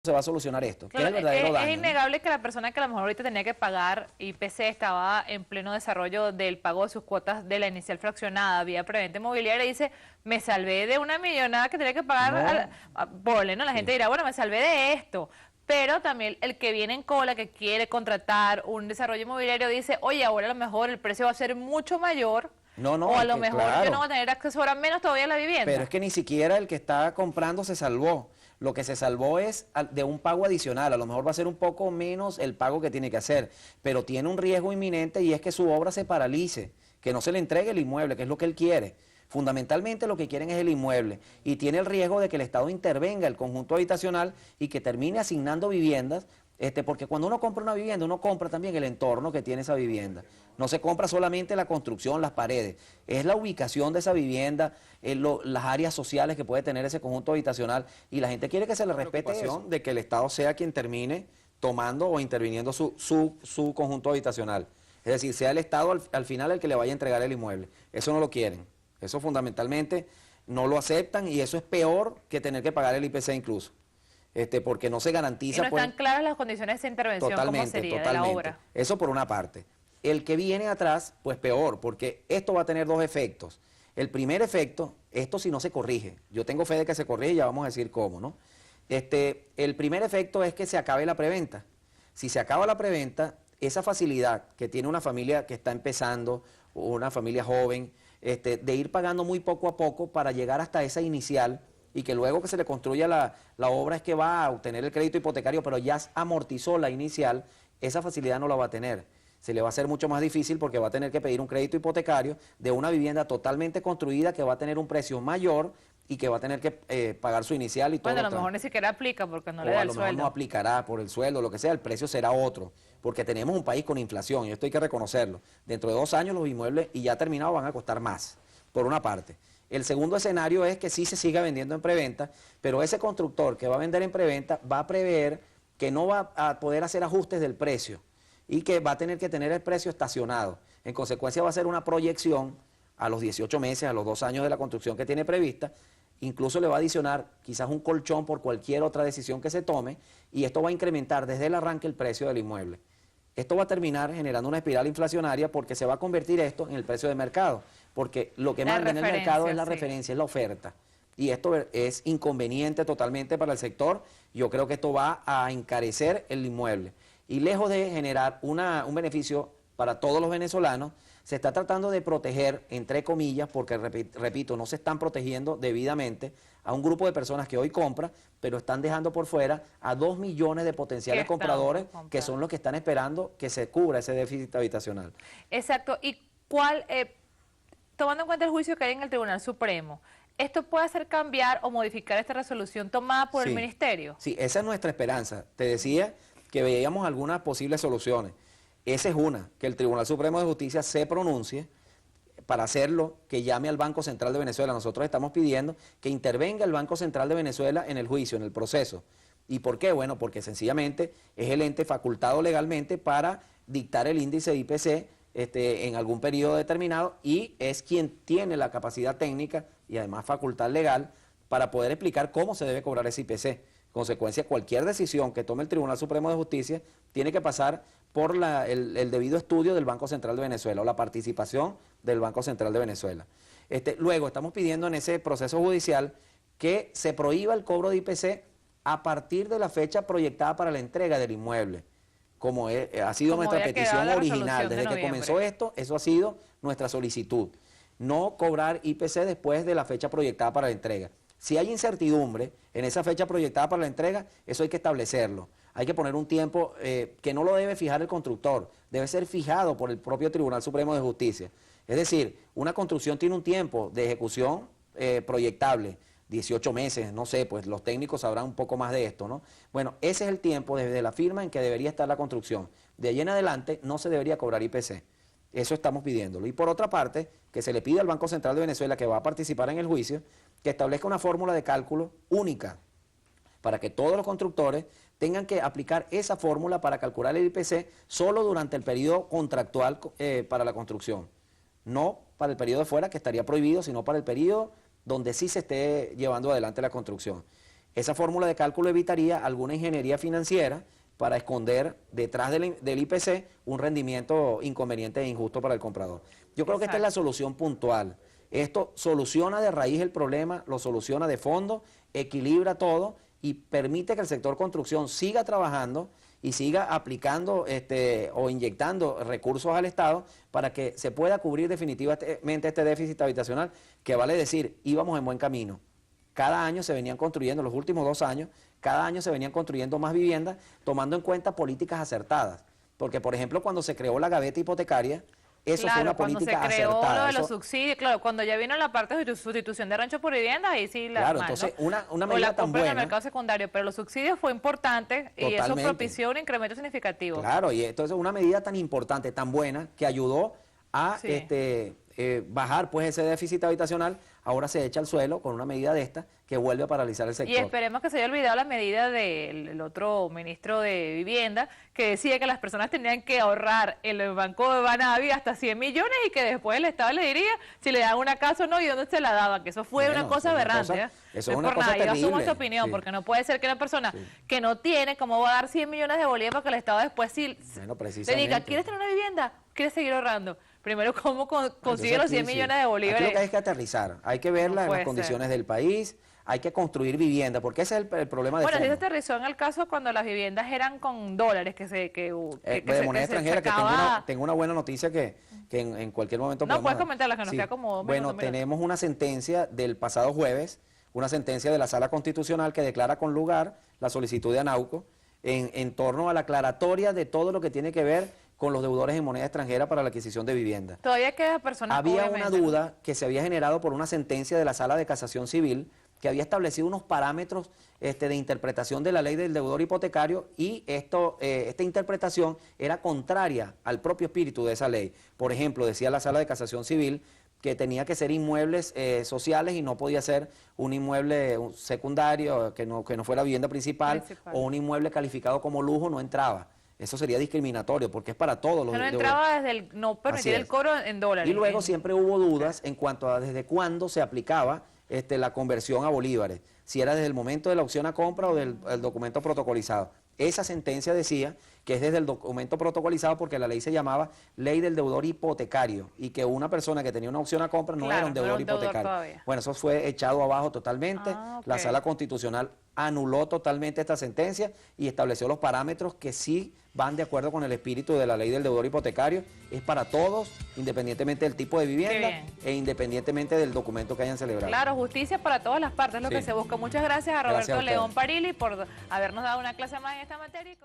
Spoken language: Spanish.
se va a solucionar esto, que es Claro, el verdadero daño, es ¿no? innegable que la persona que a lo mejor ahorita tenía que pagar IPC estaba en pleno desarrollo del pago de sus cuotas de la inicial fraccionada vía preventa inmobiliaria y dice, me salvé de una millonada que tenía que pagar No, ponle, ¿no? La gente sí. dirá, bueno, me salvé de esto. Pero también el que viene en cola, que quiere contratar un desarrollo inmobiliario, dice, oye, ahora a lo mejor el precio va a ser mucho mayor, No, o no, a es lo que mejor yo no claro. voy a tener acceso ahora menos todavía a la Pero vivienda. es que ni siquiera el que está comprando se salvó. Lo que se salvó es de un pago adicional. A lo mejor va a ser un poco menos el pago que tiene que hacer, pero tiene un riesgo inminente y es que su obra se paralice, que no se le entregue el inmueble, que es lo que él quiere. Fundamentalmente lo que quieren es el inmueble y tiene el riesgo de que el Estado intervenga el conjunto habitacional y que termine asignando viviendas, porque cuando uno compra una vivienda, uno compra también el entorno que tiene esa vivienda. No se compra solamente la construcción, las paredes, es la ubicación de esa vivienda, las áreas sociales que puede tener ese conjunto habitacional y la gente quiere que se le respete eso, de que el Estado sea quien termine tomando o interviniendo su conjunto habitacional. Es decir, sea el Estado al final el que le vaya a entregar el inmueble. Eso no lo quieren. Eso fundamentalmente no lo aceptan y eso es peor que tener que pagar el IPC incluso. Porque no se Y garantiza, no pues, están claras las condiciones de esa intervención, cómo totalmente, sería, de la totalmente. obra. Eso por una parte. El que viene atrás, pues peor, porque esto va a tener dos efectos. El primer efecto, esto si no se corrige, yo tengo fe de que se corrige y ya vamos a decir cómo, ¿no? El primer efecto es que se acabe la preventa. Si se acaba la preventa, esa facilidad que tiene una familia que está empezando, o una familia joven, de ir pagando muy poco a poco para llegar hasta esa inicial y que luego que se le construya la obra es que va a obtener el crédito hipotecario, pero ya amortizó la inicial, esa facilidad no la va a tener. Se le va a hacer mucho más difícil porque va a tener que pedir un crédito hipotecario de una vivienda totalmente construida que va a tener un precio mayor y que va a tener que pagar su inicial y todo. Bueno, a lo mejor ni siquiera aplica porque no le O da a el lo mejor no sueldo. aplicará por el sueldo, lo que sea, el precio será otro, porque tenemos un país con inflación y esto hay que reconocerlo. Dentro de 2 años los inmuebles y ya terminados van a costar más, por una parte. El segundo escenario es que sí se siga vendiendo en preventa, pero ese constructor que va a vender en preventa va a prever que no va a poder hacer ajustes del precio y que va a tener que tener el precio estacionado. En consecuencia va a ser una proyección a los 18 meses, a los 2 años de la construcción que tiene prevista. Incluso le va a adicionar quizás un colchón por cualquier otra decisión que se tome y esto va a incrementar desde el arranque el precio del inmueble. Esto va a terminar generando una espiral inflacionaria porque se va a convertir esto en el precio de mercado, porque lo que manda en el mercado es la referencia, es la oferta. Y esto es inconveniente totalmente para el sector. Yo creo que esto va a encarecer el inmueble. Y lejos de generar un beneficio para todos los venezolanos, se está tratando de proteger, entre comillas, porque repito, no se están protegiendo debidamente a un grupo de personas que hoy compra, pero están dejando por fuera a 2 millones de potenciales compradores que son los que están esperando que se cubra ese déficit habitacional. Exacto. ¿Y cuál, tomando en cuenta el juicio que hay en el Tribunal Supremo, esto puede hacer cambiar o modificar esta resolución tomada por el Ministerio? Sí, esa es nuestra esperanza. Te decía que veíamos algunas posibles soluciones. Esa es una, que el Tribunal Supremo de Justicia se pronuncie para hacerlo, que llame al Banco Central de Venezuela. Nosotros estamos pidiendo que intervenga el Banco Central de Venezuela en el juicio, en el proceso. ¿Y por qué? Bueno, porque sencillamente es el ente facultado legalmente para dictar el índice de IPC en algún periodo determinado y es quien tiene la capacidad técnica y además facultad legal para poder explicar cómo se debe cobrar ese IPC. Consecuencia, cualquier decisión que tome el Tribunal Supremo de Justicia tiene que pasar por el debido estudio del Banco Central de Venezuela o la participación del Banco Central de Venezuela. Luego, estamos pidiendo en ese proceso judicial que se prohíba el cobro de IPC a partir de la fecha proyectada para la entrega del inmueble, como ha sido nuestra petición original. Desde que comenzó esto, eso ha sido nuestra solicitud. No cobrar IPC después de la fecha proyectada para la entrega. Si hay incertidumbre en esa fecha proyectada para la entrega, eso hay que establecerlo. Hay que poner un tiempo que no lo debe fijar el constructor, debe ser fijado por el propio Tribunal Supremo de Justicia. Es decir, una construcción tiene un tiempo de ejecución proyectable, 18 meses, no sé, pues los técnicos sabrán un poco más de esto, ¿no? Bueno, ese es el tiempo desde la firma en que debería estar la construcción. De ahí en adelante no se debería cobrar IPC. Eso estamos pidiéndolo. Y por otra parte, que se le pide al Banco Central de Venezuela, que va a participar en el juicio, que establezca una fórmula de cálculo única para que todos los constructores tengan que aplicar esa fórmula para calcular el IPC solo durante el periodo contractual para la construcción. No para el periodo de fuera, que estaría prohibido, sino para el periodo donde sí se esté llevando adelante la construcción. Esa fórmula de cálculo evitaría alguna ingeniería financiera para esconder detrás del IPC un rendimiento inconveniente e injusto para el comprador. Yo creo que esta es la solución puntual. Esto soluciona de raíz el problema, lo soluciona de fondo, equilibra todo y permite que el sector construcción siga trabajando y siga aplicando o inyectando recursos al Estado para que se pueda cubrir definitivamente este déficit habitacional, que vale decir, íbamos en buen camino. Cada año se venían construyendo, los últimos 2 años, cada año se venían construyendo más viviendas, tomando en cuenta políticas acertadas. Porque, por ejemplo, cuando se creó la gaveta hipotecaria, eso fue una política acertada. Claro, cuando se creó lo de los subsidios, claro, cuando ya vino la parte de sustitución de rancho por vivienda, ahí sí la claro, mal, entonces ¿no? una medida tan buena. En el mercado secundario, pero los subsidios fue importante y eso Totalmente. propició un incremento significativo. Claro, y entonces una medida tan importante, tan buena, que ayudó a bajar pues ese déficit habitacional, ahora se echa al suelo con una medida de esta que vuelve a paralizar el sector. Y esperemos que se haya olvidado la medida del otro ministro de Vivienda, que decía que las personas tenían que ahorrar en el banco de Banavi hasta 100 millones y que después el Estado le diría si le daban una casa o no y dónde se la daba, que eso fue una cosa aberrante. Eso es una cosa terrible. Yo asumo esta opinión, porque no puede ser que una persona que no tiene, ¿cómo va a dar 100 millones de bolívares para que el Estado después sí le diga, ¿quieres tener una vivienda? ¿Quieres seguir ahorrando? Primero, ¿cómo consigue los 100 millones de bolívares? Aquí lo que hay que aterrizar, hay que verla en las condiciones del país, hay que construir vivienda, porque ese es el problema de fondo. Bueno, sí se aterrizó en el caso cuando las viviendas eran con dólares, de moneda extranjera, que tengo una buena noticia que en cualquier momento no, puedes comentarla, que nos queda como... Bueno, tenemos una sentencia del pasado jueves, una sentencia de la Sala Constitucional que declara con lugar la solicitud de Anauco en torno a la aclaratoria de todo lo que tiene que ver con los deudores en moneda extranjera para la adquisición de vivienda. Todavía queda personas... Había una duda que se había generado por una sentencia de la Sala de Casación Civil que había establecido unos parámetros de interpretación de la ley del deudor hipotecario y esta interpretación era contraria al propio espíritu de esa ley. Por ejemplo, decía la Sala de Casación Civil que tenía que ser inmuebles sociales y no podía ser un inmueble secundario, que no fuera vivienda principal, o un inmueble calificado como lujo, no entraba. Eso sería discriminatorio porque es para todos los... No entraba desde el no permitir el cobro en dólares. Y luego siempre hubo dudas en cuanto a desde cuándo se aplicaba la conversión a bolívares, si era desde el momento de la opción a compra o del documento protocolizado. Esa sentencia decía que es desde el documento protocolizado porque la ley se llamaba Ley del Deudor Hipotecario y que una persona que tenía una opción a compra no era un deudor hipotecario. Bueno, eso fue echado abajo totalmente. La Sala Constitucional anuló totalmente esta sentencia y estableció los parámetros que sí van de acuerdo con el espíritu de la Ley del Deudor Hipotecario. Es para todos, independientemente del tipo de vivienda e independientemente del documento que hayan celebrado. Claro, justicia para todas las partes, es lo que se busca. Muchas gracias a Roberto León Parili por habernos dado una clase más en esta materia.